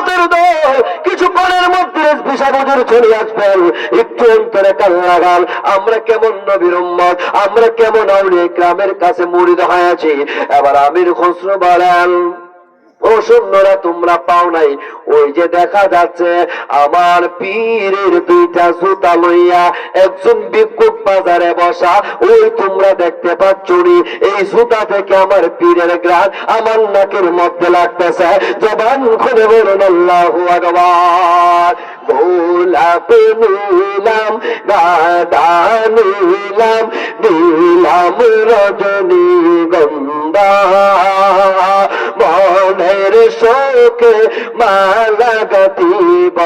উম্মতের দল কিছুক্ষণের মধ্যে বিশাল হুজুর চলে আসবেন। একটু অন্তরে কান লাগান, আমরা কেমন নবীর উম্মত, আমরা কেমন আউলিয়া কিরামের কাছে মুরিদ হয়েছি। এবার আমির খসরু বলেন, ও শূন্যরা তোমরা পাও নাই, ওই যে দেখা যাচ্ছে আমার পীরের দুইটা জুতা লইয়া একজন ভিক্ষুক বাজারে বসা, ওই তোমরা দেখতে পাচ্ছ নি, এই জুতা থেকে আমার পীরের গ্রাণ আমার নাকের মধ্যে লাগতেছে। জবান খুলে বলুন আল্লাহু আকবার। গোলাপ নিলাম, গাঁদা নিলাম, নিলাম রজনী গন্ধা, মনের শোকে মালা গাঁথিব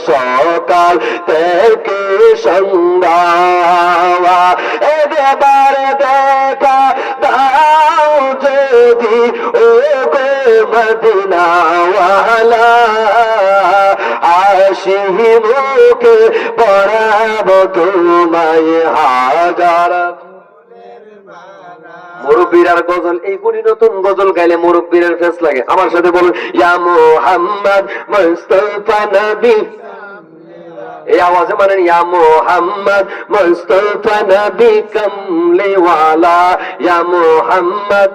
সকাল থেকে সন্ধ্যা। এবার দেখা দাও যদি ও গো মদিনাওয়ালা, আশিহি মুখে পড়াব তোমায় হাজার। মুরব্বীরার গজল, এইগুলি নতুন গজল গাইলে মুরব্বীরের ফেস লাগে। আমার সাথে বলুন, ইয়া মুহাম্মদ মুস্তাফা নবী, এই আওয়াজে মানেন, ইয়া মুহাম্মদ মুস্তাফা নবী কমলিওয়ালা, ইয়া মুহাম্মদ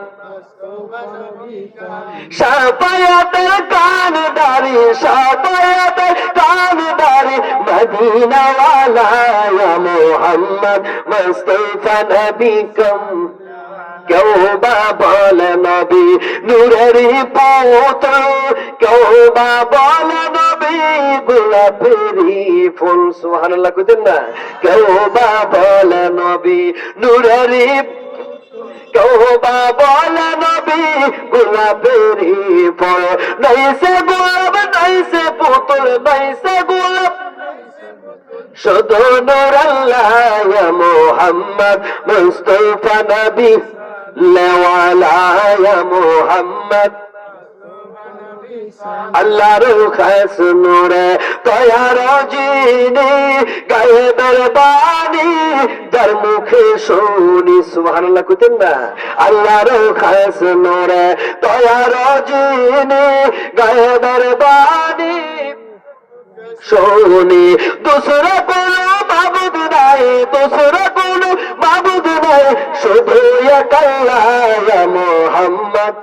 শাফায়াতের কানদারি, শাফায়াতের কানদারি মদিনাওয়ালা, ইয়া মুহাম্মদ মুস্তাফা নবী কম। কেউ বা বলে নবী নূরেরই পুত্র, কেউ বা বলে নবী গোলাপেরই ফুল। সুবহানাল্লাহ কইতেন না? কেউ বা বলে নবী নূরেরই, কেউ বা বলে নবী গোলাপেরই ফুল। নাইসে গোলাপ নাইসে পুতুল, নাইসে গোলাপ শুধু নূর আল্লাহ, ইয়া মুহাম্মদ মুস্তাফা নবী লেওয়ালা, ইয়া মুহাম্মদ আল্লাহর খাস নূরে তয়ার জিনি গায়েবের বাণী যার মুখে শুনি। সুবহানাল্লাহ কইতেন না? আল্লাহর খাস নূরে তয়ার জিনি গায়েবের বাণী শুনি। দুসরা কোনো মাবুদ নাই, দুসরা কোনো মাবুদ নাই, শুধু এক আল্লাহ, ইয়া মুহাম্মদ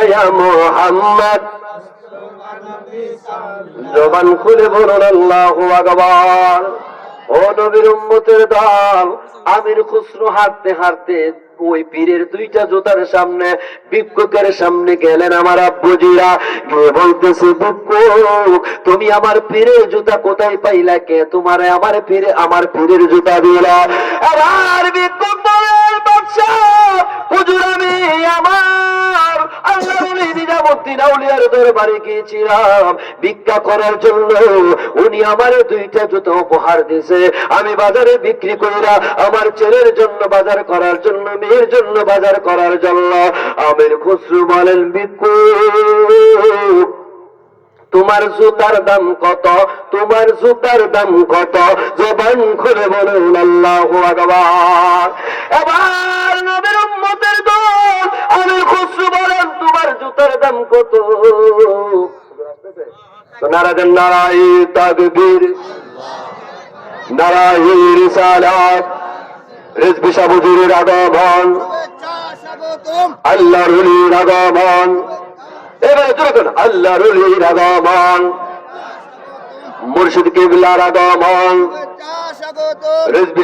ইয়া মুহাম্মদ। জবান খুলে বলুন আল্লাহু আকবার। ও নবীর উম্মতের দল, আমির খুসরু হাঁটতে হাঁটতে ওই পীরের দুইটা জুতার সামনে, ভিক্ষুকের সামনে গেলেন। আমার আব্বুজিরা গিয়ে বলতেছে, ভিক্ষুক তুমি আমার পীরের জুতা কোথায় পাইলা? কে তোমার আমার পীরের জুতা দিলা? আবার ভিক্ষুক বলেন, বাদশা হুজুর আমি আমার আল্লাহর ওলি নিজামুদ্দিন আউলিয়ার দরবারে গিয়েছিলাম ভিক্ষা করার জন্য। উনি আমার দুইটা জুতা উপহার দিয়েছে, আমি বাজারে বিক্রি কইরা আমার ছেলের জন্য বাজার করার জন্য, মেয়ের জন্য বাজার করার জন্য। আমির খুসরু বলেন, ভিক্ষুক তোমার জুতার দাম কত? তোমার জুতার দাম কত? জবান খুলে বলুন আল্লাহু আকবার। এবার নবীর উম্মতের দল আমির খুসরু বলেন, তোমার জুতার দাম কত? নারা দেন, নারায়ে তাকবীর, নারায়ে রিসালাত। রিজভী সাহেব হুজুরের আগমন, আল্লাহর ওলির আগমন। এবারে জোরে আল্লাহর ওলির আগমন, মুর্শিদ কিবলার আগমন। রিজভী